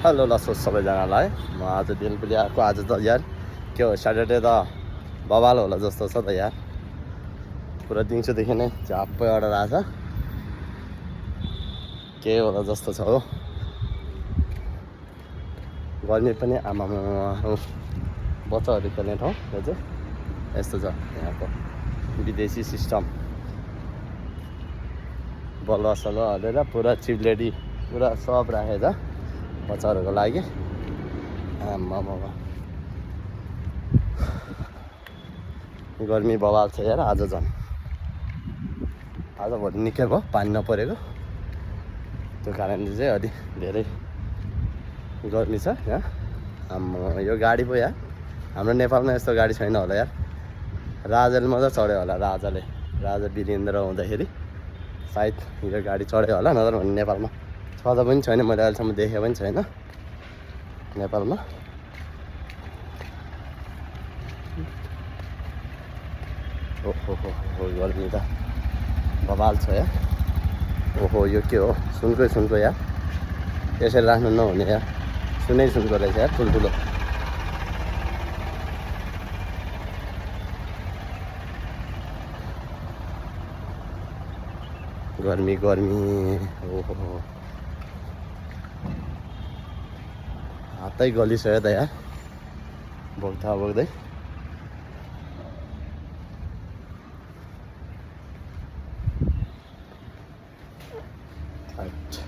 hello लसो सबैजनालाई म आज दिनपुरी आएको आज त यार के हो स्याटरडे त बवाल होला जस्तो छ त यार पुरा दिउँसोदेखि नै झ्याप्पै अर्डर आछ के होला जस्तो छ हो गर्मी पनि आमामा बच्चाहरू खेल्ने ठाउँ यो चाहिँ यस्तो छ यहाँको विदेशी सिस्टम बलुवा सलुवा हालेर पुरा चिप्लेटी पुरा सब राखेछ बच्चाहरूको लागि आमामा गर्मी बवाल छ यार आज झन् आज भोलि निकै भयो पानी नपरेको त्यो कारणले चाहिँ अलि धेरै गर्मी छ यहाँ आम्मा यो गाडी पो यार हाम्रो नेपालमा यस्तो गाडी छैन होला यार राजाले मजा चढ्यो होला राजा वीरेन्द्र हुँदाखेरि सायद यो गाडी चढ्यो होला नत्र भने नेपालमा छँदा पनि छैन मैले अहिलेसम्म देखेको पनि छैन नेपालमा ओहो गर्मी त बवाल छ यार ओहो यो के हो सुनको यार यसरी राख्नु नहुने यार सुनको रहेछ यार ठुल्ठुलो गर्मी ओहो हातै गलिसक्यो त यार बोक्दै अच्छा